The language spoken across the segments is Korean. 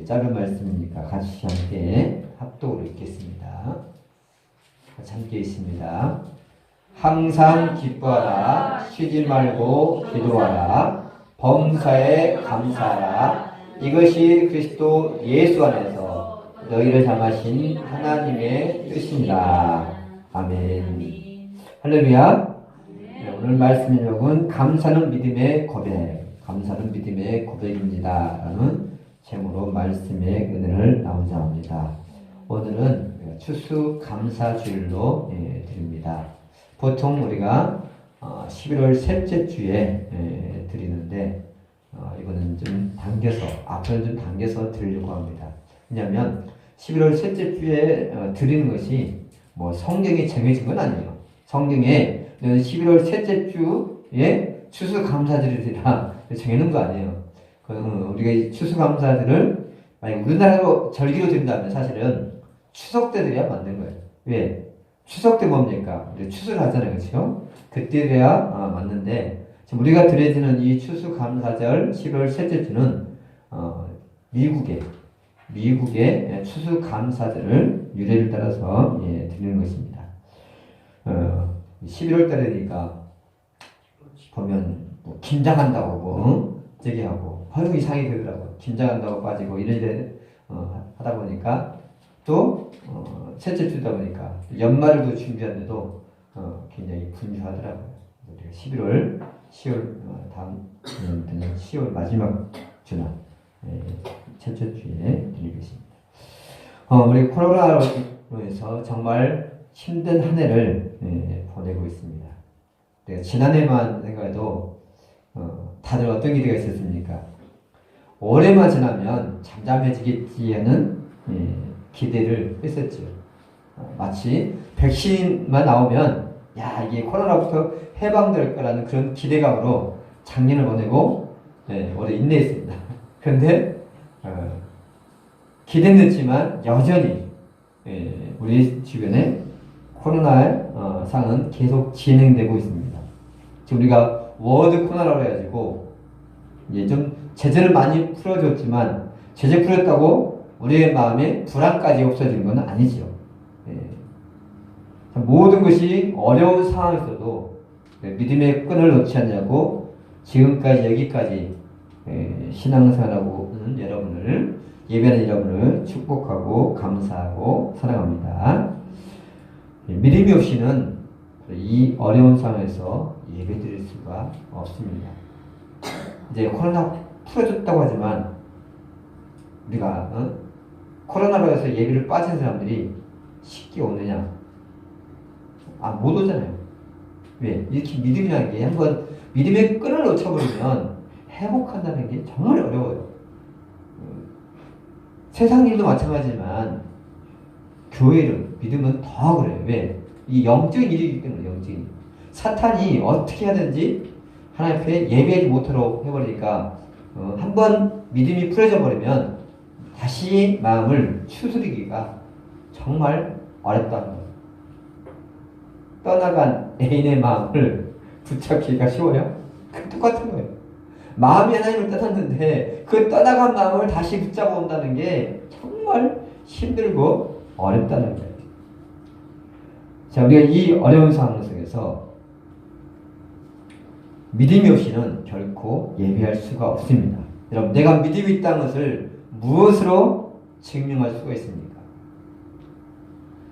짧은 말씀이니까 같이 함께 합독으로 읽겠습니다. 같이 함께 있습니다. 항상 기뻐하라. 쉬지 말고 기도하라. 범사에 감사하라. 이것이 그리스도 예수 안에서 너희를 향하신 하나님의 뜻입니다. 아멘. 할렐루야. 네, 오늘 말씀 제목은 감사는 믿음의 고백. 감사는 믿음의 고백입니다. 라는 제목으로 말씀의 은혜를 나누자합니다. 오늘은 추수감사주일로 드립니다. 보통 우리가 11월 셋째 주에 드리는데 이거는 좀 당겨서 앞으로는 좀 당겨서 드리려고 합니다. 왜냐하면 11월 셋째 주에 드리는 것이 뭐 성경에 정해진 건 아니에요. 성경에 11월 셋째 주에 추수감사주일이라 정해놓은 거 아니에요. 우리가 추수감사들을 만약 우리나라로 절기로 드린다면 사실은 추석 때 드려야 맞는 거예요. 왜? 추석 때 뭡니까? 우리 추수를 하잖아요. 그렇죠? 그때 돼야 맞는데 지금 우리가 드려지는 이 추수감사절 11월 셋째 주는 미국의 추수감사절을 유래를 따라서 드리는 것입니다. 11월 달이니까 보면 뭐 김장한다고 뭐 저기 하고 아유 이상이 되더라고. 김장한다고 빠지고 이래저래 하다 보니까 또 셋째 주다 보니까 연말도 준비하는데도 굉장히 분주하더라고요. 우리가 10월 다음 10월 마지막 주나 셋째 주에 드리겠습니다. 우리 코로나로 인해서 정말 힘든 한 해를 보내고 있습니다. 내가 지난해만 생각해도 다들 어떤 기대가 있었습니까? 올해만 지나면 잠잠해지겠지 하는 기대를 했었죠. 마치 백신만 나오면 야 이게 코로나부터 해방될 거라는 그런 기대감으로 작년을 보내고 올해 인내했습니다. 그런데 기대는 했지만 여전히 우리 주변에 코로나 상은 계속 진행되고 있습니다. 지금 우리가 워드 코로나라고 해가지고 이제 좀 제재를 많이 풀어줬지만 제재 풀었다고 우리의 마음에 불안까지 없어진 건 아니죠. 모든 것이 어려운 상황에서도 믿음의 끈을 놓지 않냐고 지금까지 여기까지 신앙생활하고 있는 여러분을 예배하는 여러분을 축복하고 감사하고 사랑합니다. 믿음이 없이는 이 어려운 상황에서 예배드릴 수가 없습니다. 이제 코로나 풀어줬다고 하지만 우리가 코로나로 해서 예배를 빠진 사람들이 쉽게 오느냐? 못 오잖아요. 왜? 이렇게 믿음이라는 게 한번 믿음의 끈을 놓쳐버리면 회복한다는 게 정말 어려워요. 세상 일도 마찬가지지만 교회는 믿음은 더 그래요. 왜? 이 영적인 일이기 때문에 영적인 일. 사탄이 어떻게 하든지 하나님 앞에 예배하지 못하도록 해버리니까 한번 믿음이 풀어져 버리면 다시 마음을 추스리기가 정말 어렵다는 거예요. 떠나간 애인의 마음을 붙잡기가 쉬워요? 그 똑같은 거예요. 마음이 하나님을 떠났는데 그 떠나간 마음을 다시 붙잡아 온다는 게 정말 힘들고 어렵다는 거예요. 자, 우리가 이 어려운 상황 속에서 믿음이 없이는 결코 예배할 수가 없습니다. 여러분, 내가 믿음이 있다는 것을 무엇으로 증명할 수가 있습니까?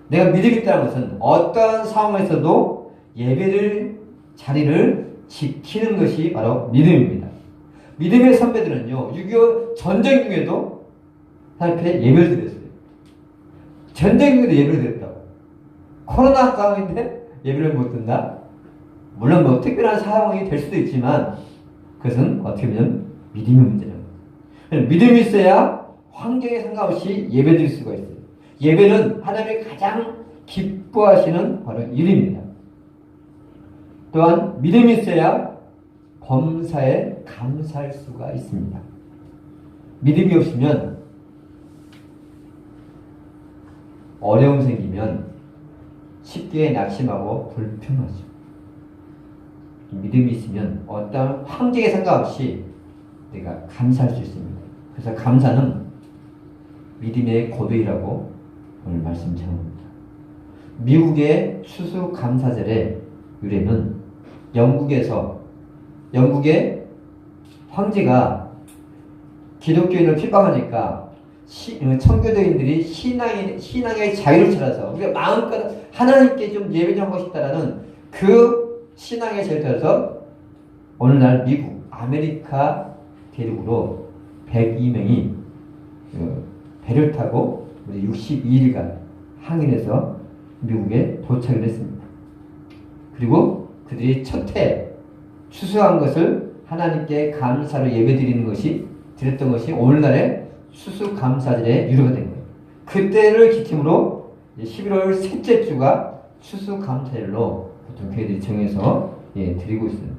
내가 믿음이 있다는 것은 어떠한 상황에서도 예배를 자리를 지키는 것이 바로 믿음입니다. 믿음의 선배들은요, 6.25 전쟁 중에도 하나님 앞에 예배를 드렸어요. 전쟁 중에도 예배를 드렸다고. 코로나 상황인데 예배를 못 든다? 물론 뭐 특별한 상황이 될 수도 있지만 그것은 어떻게 보면 믿음의 문제라는 거예요. 믿음이 있어야 환경에 상관없이 예배드릴 수가 있어요. 예배는 하나님이 가장 기뻐하시는 바로 일입니다. 또한 믿음이 있어야 범사에 감사할 수가 있습니다. 믿음이 없으면 어려움 생기면 쉽게 낙심하고 불평하죠. 믿음이 있으면 어떤 환경에 상관없이 내가 감사할 수 있습니다. 그래서 감사는 믿음의 고백이라고 오늘 말씀 전합니다. 미국의 추수감사절의 유래는 영국의 황제가 기독교인을 핍박하니까 청교도인들이 신앙의 자유를 찾아서 우리가 마음껏 하나님께 좀 예배 좀 하고 싶다라는 그 신앙의 자유를 찾아서 오늘날 미국 아메리카 대륙으로 102명이 배를 타고 우리 62일간 항해해서 미국에 도착을 했습니다. 그리고 그들이 첫해 추수한 것을 하나님께 감사로 드렸던 것이 오늘날의 추수감사절의 유래가 된 거예요. 그때를 기점으로 11월 셋째 주가 추수감사절로 보통 교회들이 정해서 드리고 있습니다.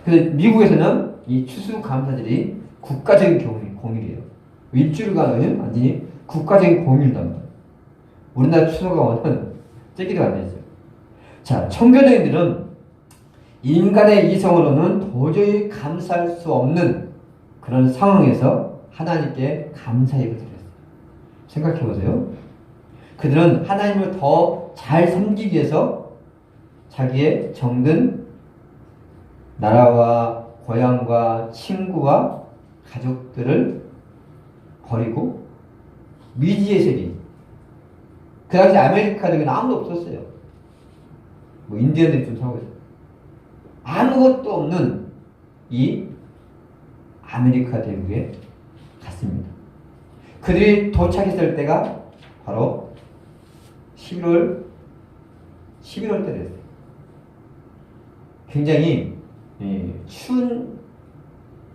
그래서 미국에서는 이 추수감사절이 국가적인 공휴일이에요. 일주일간은 완전히 국가적인 공휴일이란 말이에요. 우리나라 추수감은 째기도 안 되죠. 자, 청교도인들은 인간의 이성으로는 도저히 감사할 수 없는 그런 상황에서 하나님께 감사 예배를 드렸어요. 생각해 보세요. 그들은 하나님을 더 잘 섬기기 위해서 자기의 정든 나라와 고향과 친구와 가족들을 버리고 미지의 세계, 그 당시 아메리카 대륙에는 아무도 없었어요. 뭐 인디언들이 좀 살고 있어요. 아무것도 없는 이 아메리카 대륙에 갔습니다. 그들이 도착했을 때가 바로 11월 때였어요. 굉장히 추운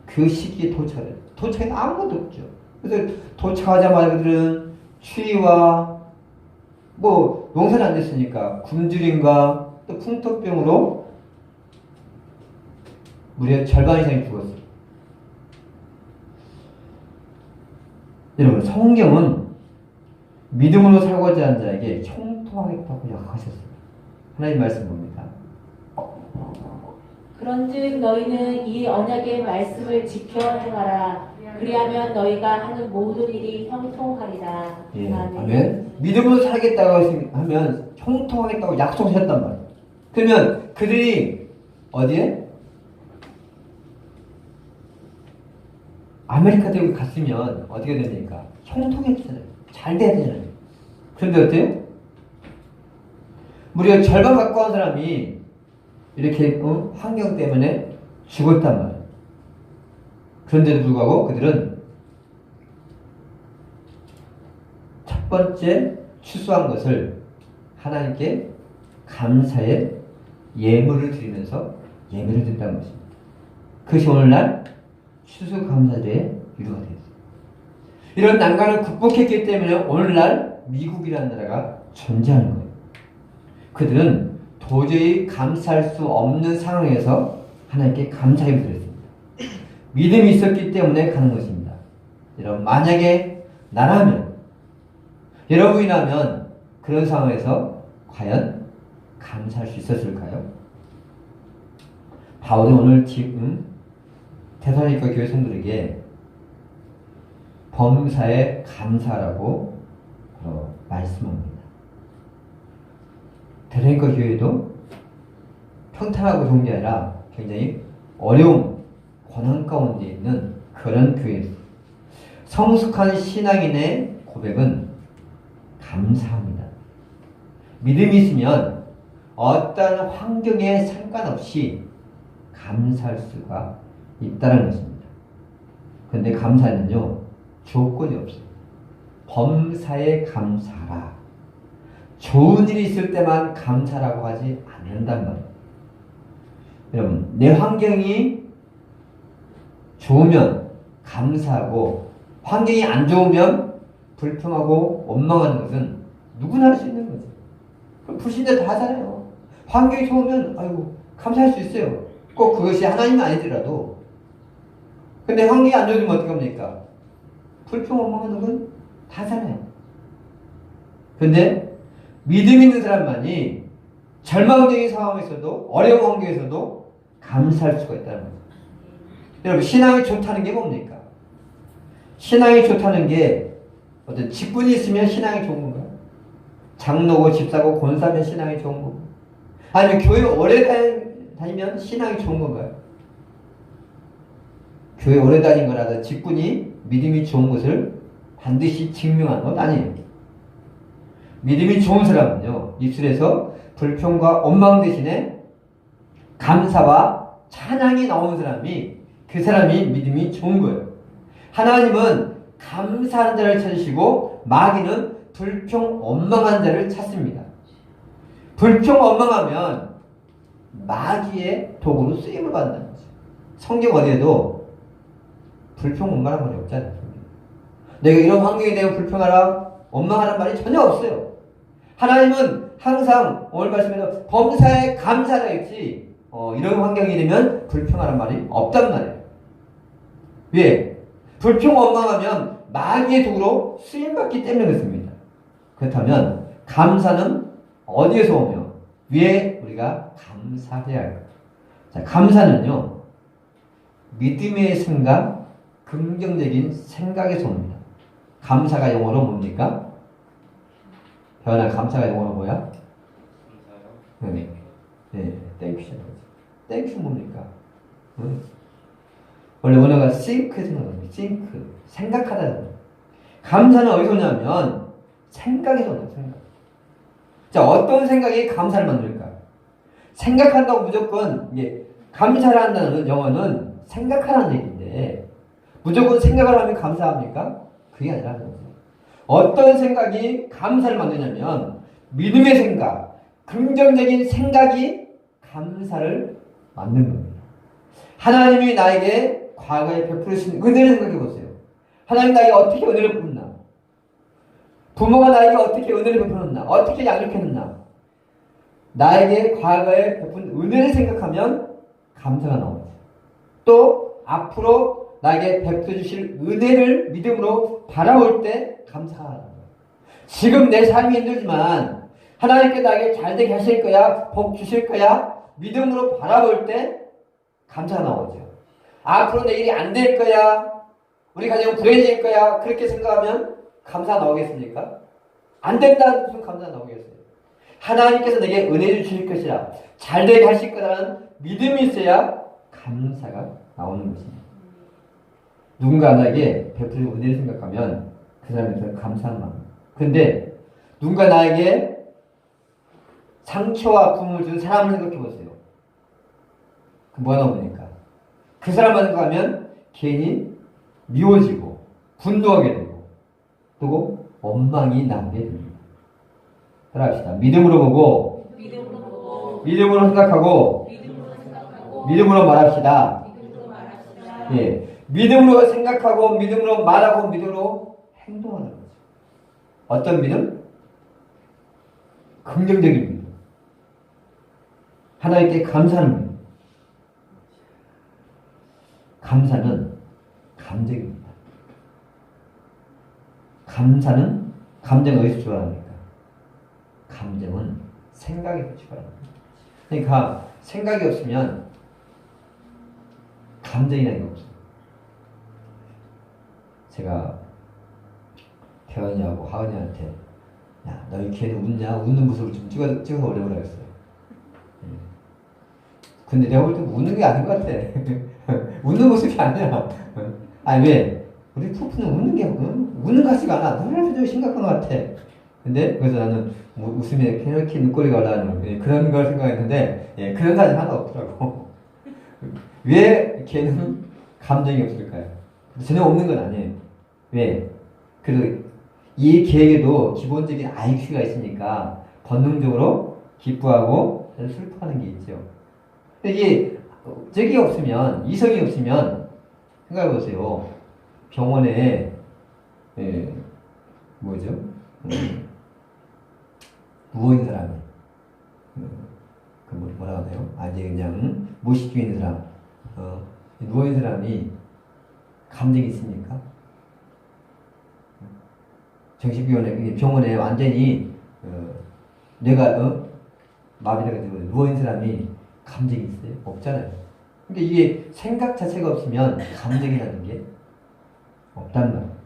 그 시기에 도착해서 아무것도 없죠. 그래서 도착하자마자 그들은 추위와 뭐 농사는 안 됐으니까 굶주림과 또 풍토병으로 무려 절반 이상이 죽었어요. 여러분, 성경은 믿음으로 살고자 하는 자에게 형통하겠다고 약속하셨습니다. 하나님 말씀 봅니다. 그런즉 너희는 이 언약의 말씀을 지켜 행하라. 그리하면 너희가 하는 모든 일이 형통하리라. 예, 아멘. 믿음으로 살겠다고 하면 형통하겠다고 약속하셨단 말이에요. 그러면 그들이 어디에? 아메리카 대륙에 갔으면 어떻게 됩니까? 형통했잖아요. 잘 돼야 되잖아요. 그런데 어때요? 무려 절반 가까운 사람이 이렇게 환경 때문에 죽었단 말이에요. 그런데도 불구하고 그들은 첫 번째 추수한 것을 하나님께 감사의 예물을 드리면서 예배를 드린다는 것입니다. 그것이 오늘날 추수감사제의 유래가 되었습니다. 이런 난관을 극복했기 때문에 오늘날 미국이라는 나라가 존재하는 거예요. 그들은 도저히 감사할 수 없는 상황에서 하나님께 감사를 드렸습니다. 믿음이 있었기 때문에 가는 것입니다. 여러분, 만약에 나라면, 여러분이라면 그런 상황에서 과연 감사할 수 있었을까요? 바울은 오늘 지금 데살로니가 교회 성도들에게 범사에 감사라고 말씀합니다. 데살로니가 교회도 평탄하고 좋은 게 아니라 굉장히 어려움, 고난 가운데 있는 그런 교회입니다. 성숙한 신앙인의 고백은 감사합니다. 믿음이 있으면 어떤 환경에 상관없이 감사할 수가 있다는 것입니다. 그런데 감사는요, 조건이 없어요. 범사에 감사하라. 좋은 일이 있을 때만 감사라고 하지 않는단 말이에요. 여러분, 내 환경이 좋으면 감사하고 환경이 안 좋으면 불평하고 원망하는 것은 누구나 할 수 있는 거죠. 그럼 불신자 다 하잖아요. 환경이 좋으면 아이고 감사할 수 있어요. 꼭 그것이 하나님이 아니더라도. 근데 환경이 안 좋으면 어떻게 합니까? 불평 원망하는 건 다 하잖아요. 근데 믿음 있는 사람만이 절망적인 상황에서도 어려운 환경에서도 감사할 수가 있다는 거죠. 여러분, 신앙이 좋다는 게 뭡니까? 신앙이 좋다는 게 어떤 직분이 있으면 신앙이 좋은 건가요? 장로고 집사고 권사면 신앙이 좋은 건가요? 아니면 교회 오래 다니면 신앙이 좋은 건가요? 교회 오래 다닌 거라서 직분이 믿음이 좋은 것을 반드시 증명하는 건 아니에요. 믿음이 좋은 사람은요, 입술에서 불평과 원망 대신에 감사와 찬양이 나오는 사람이 그 사람이 믿음이 좋은 거예요. 하나님은 감사하는 자를 찾으시고 마귀는 불평 원망한 자를 찾습니다. 불평 원망하면 마귀의 도구로 쓰임을 받는다는 거죠. 성경 어디에도 불평 원망하는 말이 없잖아요. 내가 이런 환경에 대해 불평하라 원망하는 말이 전혀 없어요. 하나님은 항상 오늘 말씀에서 범사에 감사하라 했지 이런 환경이 되면 불평하는 말이 없단 말이에요. 왜? 불평 원망하면 마귀의 도구로 쓰임받기 때문에 그렇습니다. 그렇다면 감사는 어디에서 오며 왜 우리가 감사해야 할까? 자, 감사는요 믿음의 생각, 긍정적인 생각에서 옵니다. 감사가 영어로 뭡니까? 배워나 감사가 영어로 뭐야? 네, 땡큐잖아요. 땡큐 뭡니까? 응? 원래 원어가 think에서 나옵니다. think, 생각하다는 거예요. 감사는 어디서 오냐면 생각에서 오는 생각. 자, 어떤 생각이 감사를 만들까? 생각한다고 무조건 감사를 한다는 영어는 생각하라는 얘기인데 무조건 생각을 하면 감사합니까? 그게 아니라는 거죠. 어떤 생각이 감사를 만드냐면 믿음의 생각, 긍정적인 생각이 감사를 만드는 겁니다. 하나님이 나에게 과거에 베푸신 은혜를 생각해 보세요. 하나님 나에게 어떻게 은혜를 베풀었나? 부모가 나에게 어떻게 은혜를 베풀었나? 어떻게 양육했나? 나에게 과거에 베푼 은혜를 생각하면 감사가 나옵니다. 또 앞으로 나에게 베풀어 주실 은혜를 믿음으로 바라볼 때 감사가 나옵니다. 지금 내 삶이 힘들지만 하나님께 나에게 잘되게 하실 거야, 복 주실 거야 믿음으로 바라볼 때 감사가 나오죠. 앞으로 내 일이 안 될 거야, 우리 가정은 불행해질 거야 그렇게 생각하면 감사가 나오겠습니까? 안 된다는 무슨 감사가 나오겠어요? 하나님께서 내게 은혜를 주실 것이라 잘되게 하실 거라는 믿음이 있어야 감사가 나오는 것입니다. 누군가 나에게 베풀 은혜를 생각하면 그 사람한테는 감사한 마음. 근데 누군가 나에게 상처와 아픔을 준 사람을 생각해 보세요. 그 뭐가 나옵니까? 그 사람만 생각하면 괜히 미워지고 분노하게 되고 또 원망이 나게 됩니다. 따라합시다. 믿음으로 보고 믿음으로 생각하고 믿음으로 말합시다. 예, 믿음으로 생각하고 믿음으로 말하고 믿음으로 행동하는 거죠. 어떤 믿음? 긍정적인 믿음. 하나님께 감사하는 믿음. 감사는 감정입니다. 감사는 감정이 어디서 출발합니까? 감정은 생각에서 출발합니다. 그러니까 생각이 없으면 감정이라는 게 없어요. 제가 태연이하고 하은이한테 야, 너희 걔는 웃냐? 웃는 모습을 좀 찍어서 올려보라 했어요. 근데 내가 볼 때 웃는 게 아닌 것 같아. 웃는 모습이 아니야. 아니 왜? 우리 푸푸는 웃는 것 같지가 않아. 너무 좀 심각한 것 같아. 근데 그래서 나는 웃음에 이렇게 눈꼬리가 올라가는 그런 걸 생각했는데 그런 사람이 하나 없더라고. 왜 걔는 감정이 없을까요? 전혀 없는 건 아니에요. 왜? 그래도 이 개에게도 기본적인 IQ가 있으니까 본능적으로 기뻐하고 슬퍼하는 게 있죠. 근데 이게 저기 없으면, 이성이 없으면 생각해보세요. 병원에 뭐죠? 누워있는 사람이 그 뭐라고 해요? 이제 그냥 모식 중에 있는 사람 누워있는 사람이 감정이 있습니까? 정신병원에 병원에 완전히 뇌가 마비돼가지고 누워있는 사람이 감정이 있어요? 없잖아요. 그러니까 이게 생각 자체가 없으면 감정이라는 게 없단 말이에요.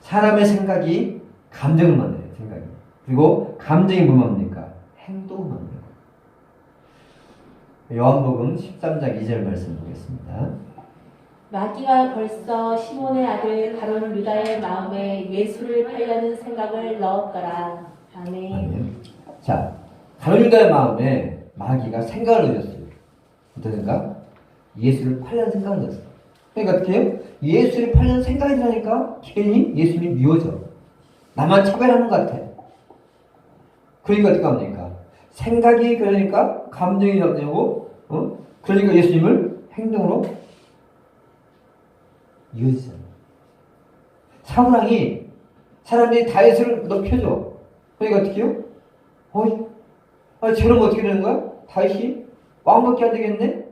사람의 생각이 감정을 만들어요. 생각이. 그리고 감정이 뭘 만듭니까? 행동을 만들어요. 요한복음 13장 2절 말씀 보겠습니다. 마귀가 벌써 시몬의 아들 가룟 유다의 마음에 예수를 팔려는 생각을 넣었더라. 아멘. 아멘. 자, 가룟 유다의 마음에 마귀가 생각을 넣었어요. 어떤 생각? 예수를 팔려는 생각을 넣었어요. 그러니까 어떻게 해요? 예수를 팔려는 생각이 드니까 괜히 예수님이 미워져. 나만 차별하는 것 같아. 그러니까 어떻게 합니까? 생각이 그러니까 감정이 나오고, 그러니까 예수님을 행동으로 이어지잖아요. 사울왕이 사람들이 다윗을 높여줘. 그러니까 어떻게 해요? 저러면 어떻게 되는 거야? 다윗이 왕밖에 안 되겠네?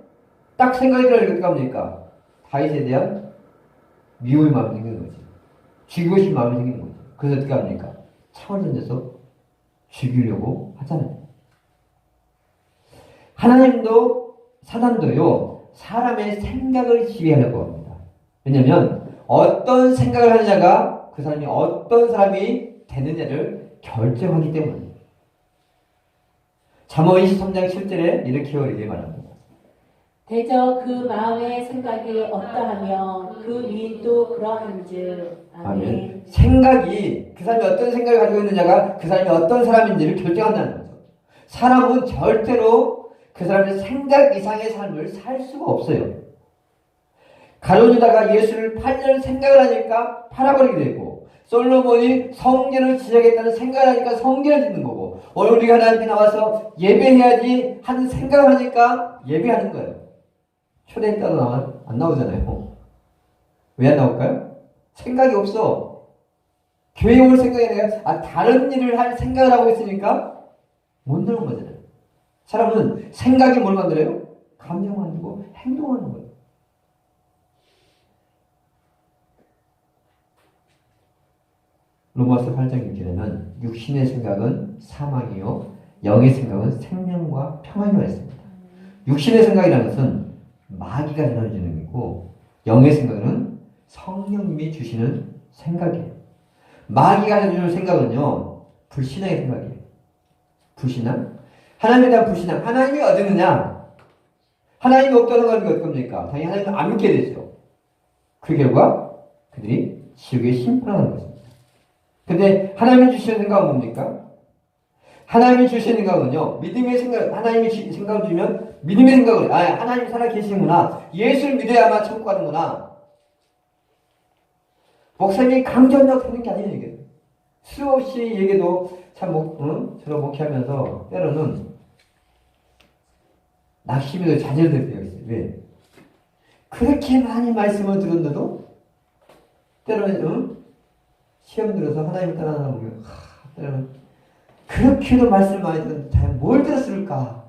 딱 생각이 들어니까 어떻게 합니까? 다윗에 대한 미움의 마음이 생기는 거지. 죽이고 싶은 마음이 생기는 거지. 그래서 어떻게 합니까? 창을 던져서 죽이려고 하잖아요. 하나님도 사단도요, 사람의 생각을 지배하려고 합니다. 왜냐면 어떤 생각을 하느냐가 그 사람이 어떤 사람이 되느냐를 결정하기 때문입니다. 잠언 23장 7절에 이렇게 말합니다. 대저 그 마음의 생각이 어떠하며 그 위인도 그러한즉. 아멘. 생각이 그 사람이 어떤 생각을 가지고 있느냐가 그 사람이 어떤 사람인지를 결정한다는 거죠. 사람은 절대로 그 사람의 생각 이상의 삶을 살 수가 없어요. 가룟 유다가 예수를 팔려는 생각을 하니까 팔아버리게 되고, 솔로몬이 성전을 지어야겠다는 생각을 하니까 성전을 짓는 거고, 오늘 우리가 하나님께 나와서 예배해야지 하는 생각을 하니까 예배하는 거예요. 초대에 따라 안 나오잖아요. 왜 안 나올까요? 생각이 없어. 교회 올 생각이 아니라 다른 일을 할 생각을 하고 있으니까 못 넣는 거잖아요. 사람은 생각이 뭘 만들어요? 감정 만들고 행동하는 거예요. 로마서 8장 6절에는 육신의 생각은 사망이요 영의 생각은 생명과 평안이라 했습니다. 육신의 생각이라는 것은 마귀가 전해주는 것이고 영의 생각은 성령님이 주시는 생각이에요. 마귀가 해주는 생각은요 불신앙의 생각이에요. 불신앙? 하나님에 대한 불신앙. 하나님이 어디 있느냐? 하나님이 없다는 건 어떨 겁니까? 당연히 하나님을 안 믿게 되죠. 그 결과 그들이 지옥에 심판하는 것입니다. 근데 하나님이 주시는 생각은 뭡니까? 하나님이 주시는 생각은요, 믿음의 생각, 하나님이 생각을 주면 믿음의 생각을, 하나님 살아계시는구나. 예수를 믿어야만 천국 가는구나. 목사님이 강조한다고 되는 게 아니에요, 이게. 수없이 얘기도 참, 저를 목회하면서 때로는 낙심에도 좌절될 때가 있어요. 왜? 그렇게 많이 말씀을 들었는데도 때로는, 시험 들어서 하나님을 따라가면, 때로는 그렇게도 말씀을 많이 들었는데 과연 뭘 들었을까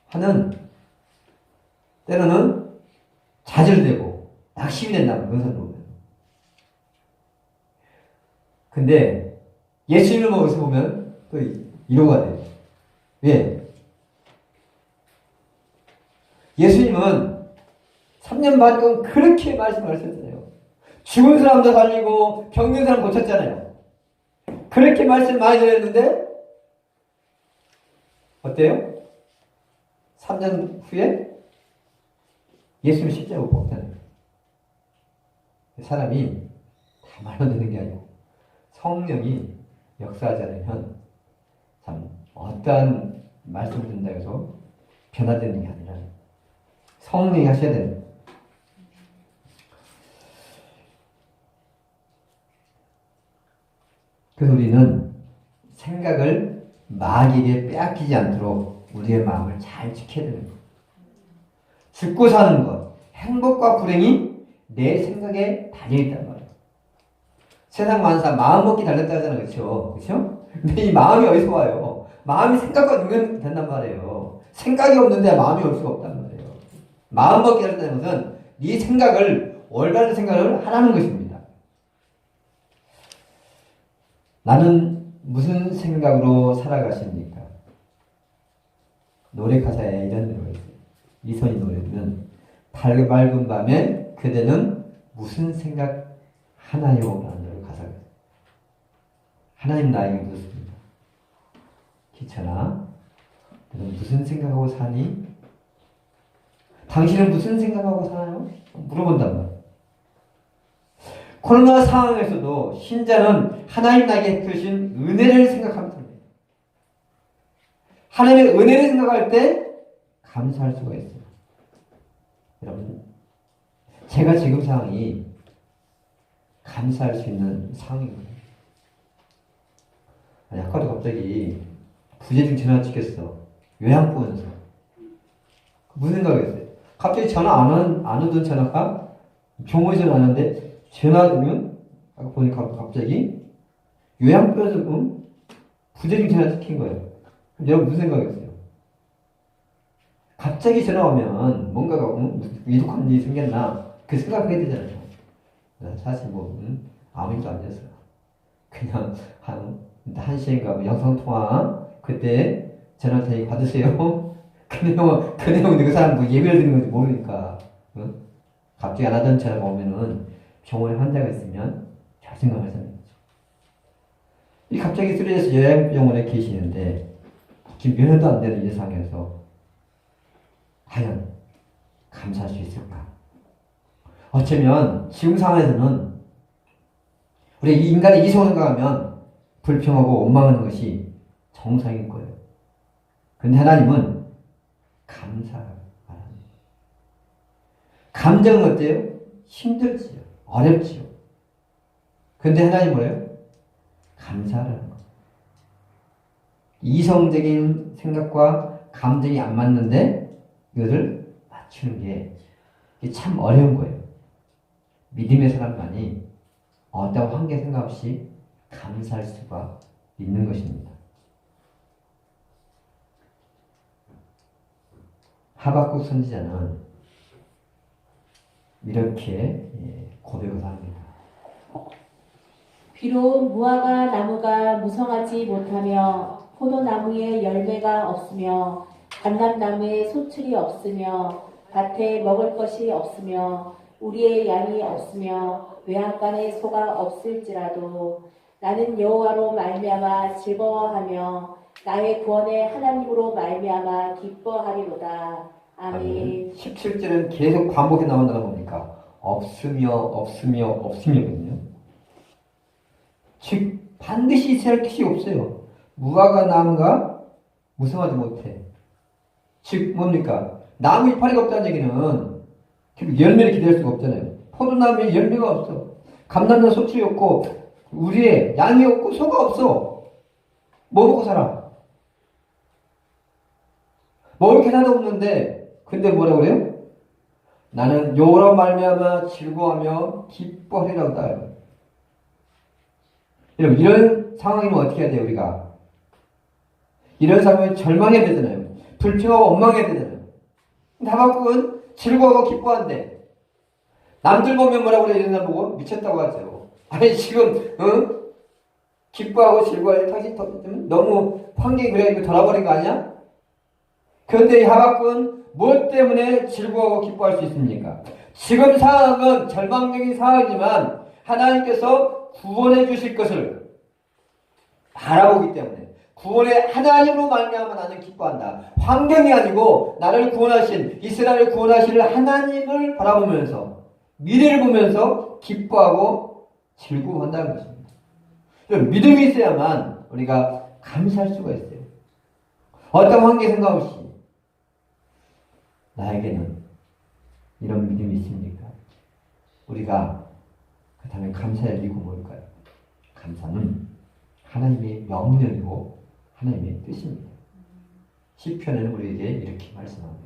하는 때로는 좌절되고 낙심이 된다는 그런 사람 보면. 근데 예수님을 먹어서 보면 또 위로가 돼요. 왜? 예수님은 3년 반 동안 그렇게 말씀하셨잖아요. 죽은 사람도 살리고 병든 사람 고쳤잖아요. 그렇게 말씀 많이 드렸는데 어때요? 3년 후에 예수님 십자가로 복잖아요. 사람이 다 말만 듣는 게 아니고 성령이 역사하지 않으면 참 어떠한 말씀을 듣는다 해서 변화되는 게 아니라 성령이 하셔야 되는 거예요. 그래서 우리는 생각을 마귀에게 빼앗기지 않도록 우리의 마음을 잘 지켜야 되는 거예요. 죽고 사는 것, 행복과 불행이 내 생각에 달려있단 말이에요. 세상 만사 마음 먹기 달렸다 하잖아요. 그렇죠? 그렇죠? 근데 이 마음이 어디서 와요? 마음이 생각과 연결된단 말이에요. 생각이 없는데 마음이 올 수가 없단 말이에요. 마음 먹기 달렸다는 것은 네 생각을 올바른 생각을 하라는 것입니다. 나는 무슨 생각으로 살아가십니까? 노래 가사에 이런 노래가 있어요. 이선희 노래는 밝은 밤에 그대는 무슨 생각 하나요? 라는 노래 가사가 하나님 나에게 묻습니다. 기천아, 너는 무슨 생각하고 사니? 당신은 무슨 생각하고 사나요? 물어본단 말이에요. 코로나 상황에서도 신자는 하나님 나에게 베푸신 은혜를 생각하면 됩니다. 하나님의 은혜를 생각할 때 감사할 수가 있어요. 여러분, 제가 지금 상황이 감사할 수 있는 상황입니다. 아니, 아까도 갑자기 부재중 전화 찍혔어. 요양 보면서. 무슨 생각이었어요? 갑자기 전화 안 오던 전화가 병원에 전화 왔는데 전화 오면 아까 보니까 갑자기 요양 보면서 부재중 전화 찍힌 거예요. 여러분 무슨 생각이었어요? 갑자기 전화 오면 뭔가가 위독한 일이 생겼나 그 생각을 해야 되잖아요. 사실 아무 일도 아니었어요. 그냥 한 시인가 영상통화 그때 전화 대기 받으세요. 그 내용은 그 사람 예배를 드리는 건지 모르니까 갑자기 안 하던 전화가 오면은 병원에 환자가 있으면 잘 생각하셔야 되죠. 이 갑자기 쓰러져서 요양병원에 계시는데 지금 몇 년도 안 되는 이 상황에서 과연 감사할 수 있을까? 어쩌면 지금 상황에서는 우리 인간의 이성을 생각하면 불평하고 원망하는 것이 정상인 거예요. 그런데 하나님은 감사를 말합니다. 감정은 어때요? 힘들지요. 어렵지요. 그런데 하나님 뭐예요? 감사하라는 거예요. 이성적인 생각과 감정이 안 맞는데 이것을 맞추는 게 참 어려운 거예요. 믿음의 사람만이 어떤 환경 생각 없이 감사할 수가 있는 것입니다. 하박국 선지자는 이렇게 고백을 합니다. 비록 무화과 나무가 무성하지 못하며 포도나무에 열매가 없으며 감람나무에 소출이 없으며 밭에 먹을 것이 없으며 우리의 양이 없으며 외양간에 소가 없을지라도 나는 여호와로 말미암아 즐거워하며 나의 구원의 하나님으로 말미암아 기뻐하리로다. 아멘. 17절은 계속 반복해 나온다는 겁니까? 없으며거든요. 즉 반드시 있어야 할 것이 없어요. 무화과 나무가 무성하지 못해. 즉 뭡니까? 나무 이파리가 없다는 얘기는 열매를 기대할 수가 없잖아요. 포도나무에 열매가 없어. 감람나무 소출이 없고 우리의 양이 없고 소가 없어. 뭐 먹고 살아? 먹을 게 하나도 없는데 근데 뭐라고 그래요? 나는 여호와로 말미암아 즐거워하며 기뻐하리라고 따요. 여러분 이런 상황이면 어떻게 해야 돼요 우리가? 이런 상황에 절망해야 되잖아요. 불평하고 원망해야 되잖아요. 하박국은 즐거워하고 기뻐한대. 남들 보면 뭐라고 그래? 이런 사람 보고 미쳤다고 하죠. 아니 지금 기뻐하고 즐거워해. 당신 너무 환경이 그래 돌아버린 거 아니야? 그런데 이 하박국은 무엇 때문에 즐거워하고 기뻐할 수 있습니까? 지금 상황은 절망적인 상황이지만 하나님께서 구원해 주실 것을 바라보기 때문에 구원의 하나님으로 말미암아 나는 기뻐한다. 환경이 아니고 나를 구원하신 이스라엘을 구원하실 하나님을 바라보면서 미래를 보면서 기뻐하고 즐거워한다는 것입니다. 믿음이 있어야만 우리가 감사할 수가 있어요. 어떤 환경 생각 없이 나에게는 이런 믿음이 있습니까? 우리가 그 다음에 감사의 이유가 뭘까요? 감사는 하나님의 명령이고 하나님의 뜻입니다. 시편에는 우리에게 이렇게 말씀합니다.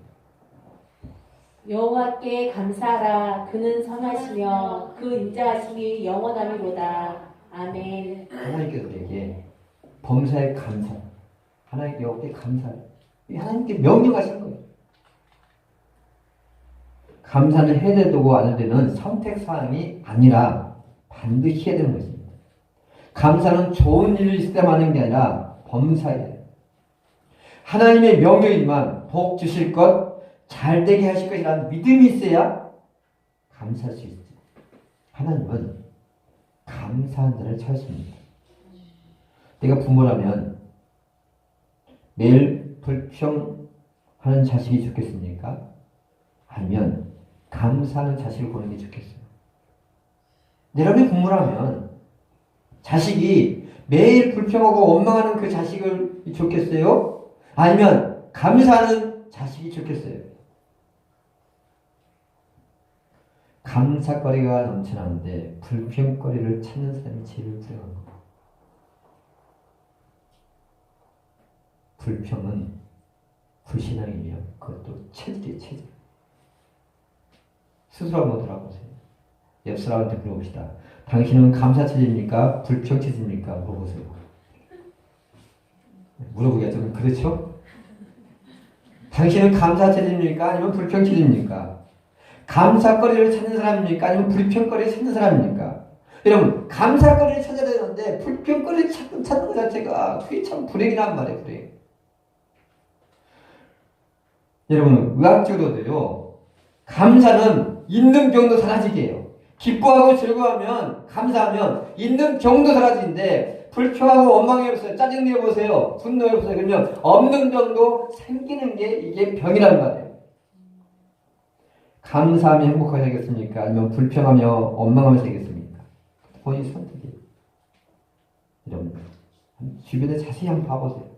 여호와께 감사하라. 그는 선하시며 그 인자하심이 영원하미로다. 아멘. 하나님께서 우리에게 범사에 감사, 하나님께 여호와께 감사, 하나님께 명령하신 거예요. 감사는 해야 되고 안 해야 되는 선택사항이 아니라 반드시 해야 되는 것입니다. 감사는 좋은 일이 있을 때만 하는 게 아니라 범사에 하나님의 명령이지만 복 주실 것, 잘되게 하실 것이라는 믿음이 있어야 감사할 수 있죠. 하나님은 감사한 자를 찾습니다. 내가 부모라면 매일 불평하는 자식이 좋겠습니까? 아니면 감사하는 자식을 보는 게 좋겠어요? 여러분이 부모라면 자식이 매일 불평하고 원망하는 그 자식을 좋겠어요? 아니면 감사하는 자식이 좋겠어요? 감사거리가 넘쳐나는데 불평거리를 찾는 사람이 제일 불행한 겁니다. 불평은 불신앙이며 그것도 체질이에요, 체질. 스스로 한번 돌아보세요. 옆 사람한테 물어봅시다. 당신은 감사 체질입니까? 불평 체질입니까? 물어보세요. 물어보기가 좀 그렇죠? 당신은 감사 체질입니까? 아니면 불평 체질입니까? 감사거리를 찾는 사람입니까? 아니면 불평거리를 찾는 사람입니까? 여러분, 감사거리를 찾아야 되는데 불평거리를 찾는 것 자체가 그게 참 불행이란 말이에요, 불행. 여러분, 의학적으로도요, 감사는 있는 병도 사라지게 해요. 기뻐하고 즐거워하면, 감사하면 있는 병도 사라지는데 불평하고 원망해보세요. 짜증내보세요. 분노해보세요. 그러면 없는 병도 생기는 게 이게 병이란 말이에요. 감사하며 행복하게 살겠습니까? 아니면 불평하며 원망하며 살겠습니까? 본인 선택이에요. 여러분, 주변에 자세히 한번 봐보세요.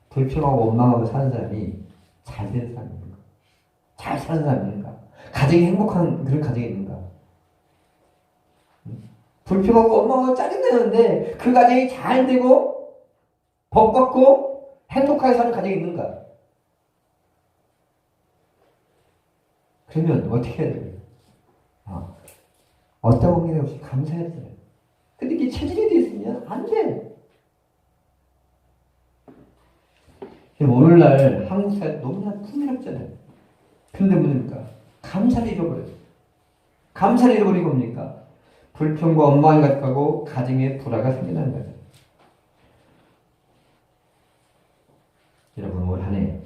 불평하고 원망하며 사는 사람이 잘 되는 사람인가? 잘 사는 사람인가? 가정이 행복한 그런 가정이 있는가? 불평하고 원망하고 짜증내는데 그 가정이 잘 되고 복 받고 행복하게 사는 가정이 있는가? 그러면 어떻게 해야 돼요? 어떤 관계 없이 감사해야 돼요. 근데 이게 체질이 되어 있으면 안 돼. 오늘날 한국 사회 너무나 풍요롭잖아요. 근데 뭡니까? 감사를 잃어버려요. 감사를 잃어버리고 뭡니까? 불평과 원망이 가득하고 가정에 불화가 생겨나는 거예요. 여러분, 올 한 해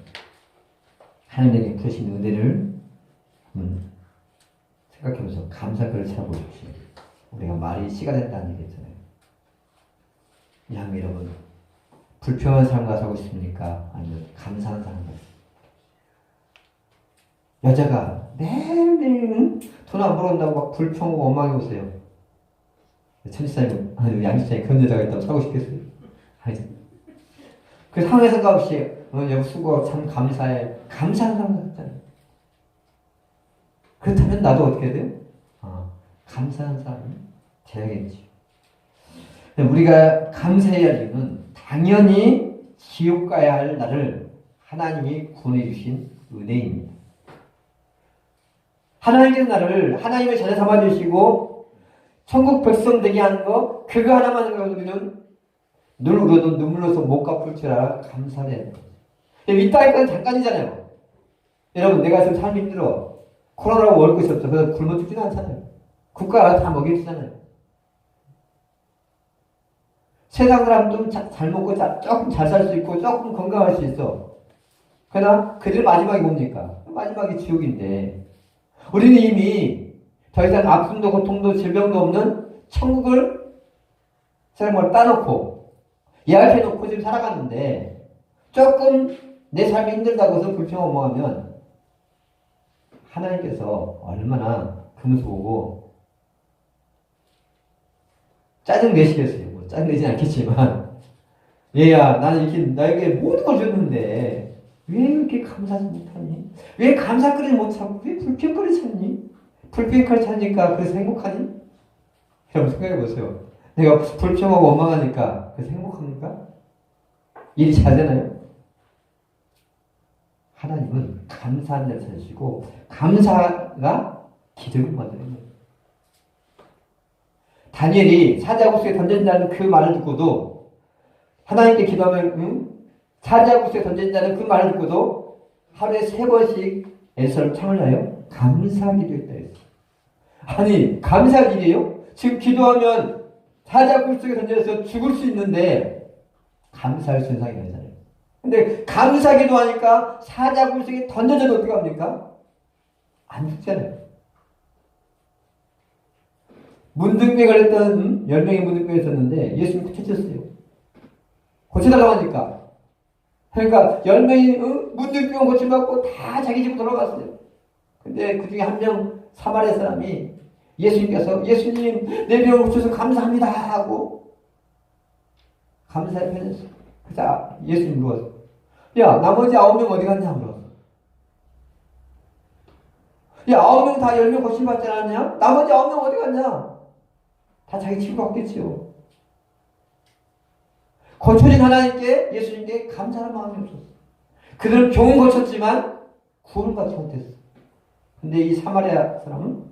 하나님에게 부르신 은혜를 생각해보면서 감사글을 찾아보십시오. 우리가 말이 씨가 된다는 얘기잖아요. 여러분, 불평한 삶과 살고 싶습니까? 아니면 감사한 삶과? 여자가 매일매일 돈 안 벌어온다고 막 불평하고 원망해 보세요. 천지사님, 양지사님 그런 여자가 있다고 살고 싶겠어요? 아니죠. 그 상황에 상관없이 여보 수고 참 감사해. 감사한 삶을 살잖아요. 그렇다면 나도 어떻게 해야 돼요? 감사한 사람이 돼야겠지. 우리가 감사해야 할 이유는 당연히 지옥 가야 할 나를 하나님이 구원해 주신 은혜입니다. 하나님께서 나를 하나님의 자녀 삼아 주시고 천국 백성 되게 하는 거 그거 하나만 우리는 늘 울어도 눈물로서 못 갚을 줄 알아 감사해야 돼요. 이 땅의 건 잠깐이잖아요. 여러분, 내가 지금 삶이 힘들어. 코로나라고 먹을 것이 없어. 그래서 굶어 죽지는 않잖아요. 국가가 다 먹여주잖아요. 세상 사람 좀 잘 먹고 조금 잘 살 수 있고 조금 건강할 수 있어. 그러나 그들 마지막이 뭡니까? 마지막이 지옥인데 우리는 이미 더 이상 아픔도 고통도 질병도 없는 천국을 세상을 따놓고 예약해놓고 지금 살아가는데 조금 내 삶이 힘들다고 해서 불평하고 뭐하면 하나님께서 얼마나 금수고 짜증 내시겠어요. 뭐 짜증 내진 않겠지만 얘야 나는 이렇게 너에게 모든 걸 줬는데 왜 이렇게 감사하지 못하니? 왜 감사거리 못 참고 왜 불평거리 찾니? 불평거리 찾으니까 그래서 행복하니? 여러분 생각해 보세요. 내가 불평하고 원망하니까 그래서 행복합니까? 일이 잘 되나요? 하나님은 감사한 데 찾으시고 감사가 기적을 만드는 거예요. 다니엘이 사자국수에 던진다는 그 말을 듣고도 하나님께 기도하면 사자국수에 던진다는 그 말을 듣고도 하루에 3번씩 애서를 참으나요? 감사하기도 했다 했어요. 아니 감사할 일이에요? 지금 기도하면 사자국수에 던져서 죽을 수 있는데 감사할 수 있는 상황이 아니잖아요. 근데 감사하기도 하니까 사자굴속에 던져져도 어떻게 합니까? 안 죽잖아요. 문둥병에 걸렸던 10명이 문둥병에 있었는데 예수님 고쳐주셨어요. 고쳐달라고 하니까. 그러니까 10명이 문둥병 고침받고 다 자기 집으로 돌아갔어요. 근데 그 중에 한 명 사마리아 사람이 예수님께서 예수님 내 병을 고쳐서 감사합니다 하고 감사의 편했어요. 그래서 예수님 물었어요. 야, 나머지 9명 어디 갔냐 물었어. 야, 9명 다 10명 고침받지 않았냐? 나머지 9명 어디 갔냐? 다 자기 집으로 갔겠지요. 고쳐진 하나님께 예수님께 감사하는 마음이 없었어. 그들은 병은 고쳤지만 구원을 받지 못했어. 근데 이 사마리아 사람은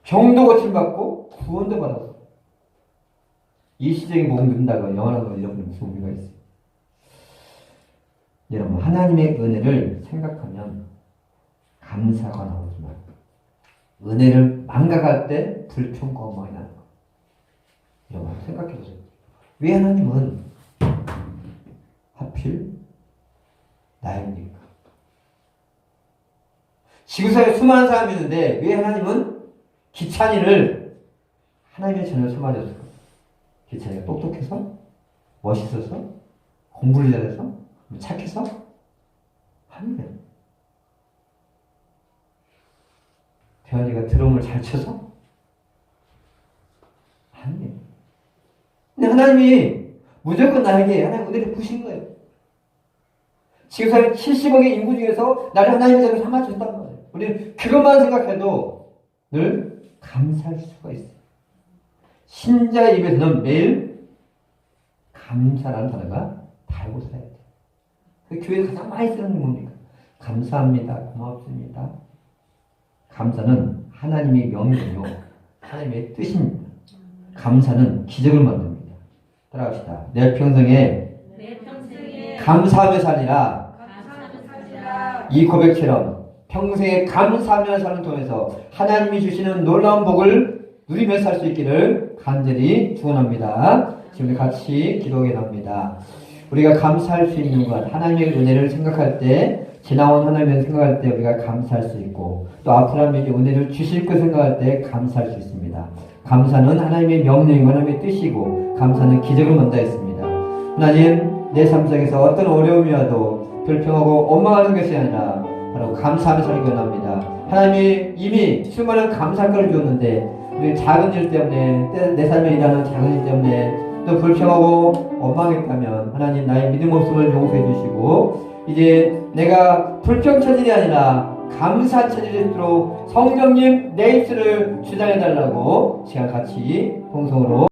병도 고침받고 구원도 받았어. 일시적인 목을 누른다고 영원한 걸 잃어버리는 무슨 의미가 있어요? 여러분, 하나님의 은혜를 생각하면 감사가 나오지만 은혜를 망각할 때 불평과 원망이 나는 거. 여러분 생각해 보세요. 왜 하나님은 하필 나입니까? 지구상에 수많은 사람이 있는데 왜 하나님은 기찬이를 하나님의 자녀로 삼아줬을까? 기찬이가 똑똑해서? 멋있어서? 공부를 잘해서? 착해서? 아니에요. 대현이가 드럼을 잘 쳐서? 아니에요. 근데 하나님이 무조건 나에게 하나님 은혜를 부신 거예요. 지구상에 70억의 인구 중에서 나를 하나님의 자녀로 삼아줬단 말이에요. 우리는 그것만 생각해도 늘 감사할 수가 있어요. 신자의 입에서는 매일 감사라는 단어가 달고 살아야 돼요. 그 교회에서 가장 많이 쓰는 게 뭡니까? 감사합니다. 고맙습니다. 감사는 하나님의 명령이요 하나님의 뜻입니다. 감사는 기적을 만듭니다. 따라갑시다. 내 평생에 감사하며 살리라. 이 고백처럼 평생에 감사하며 사는 통해서 하나님이 주시는 놀라운 복을 누리며 살 수 있기를 간절히 축원합니다. 지금 같이 기도하게 합니다. 우리가 감사할 수 있는 것, 하나님의 은혜를 생각할 때, 지나온 하나님을 생각할 때 우리가 감사할 수 있고, 또 앞으로 하나님이 은혜를 주실 것 생각할 때 감사할 수 있습니다. 감사는 하나님의 명령이고 하나님의 뜻이고, 감사는 기적을 만다 했습니다. 하나님, 내 삶 속에서 어떤 어려움이 와도 불평하고 원망하는 것이 아니라 바로 감사하며 살기 원합니다. 하나님이 이미 수많은 감사할 것을 주었는데 우리 작은 일 때문에, 내 삶에 일하는 작은 일 때문에 또 불평하고 원망했다면 하나님 나의 믿음 없음을 용서해 주시고, 이제 내가 불평 처질이 아니라 감사 처질이 되도록 성령님 내 입술을 주장해 달라고 시간 같이 통성으로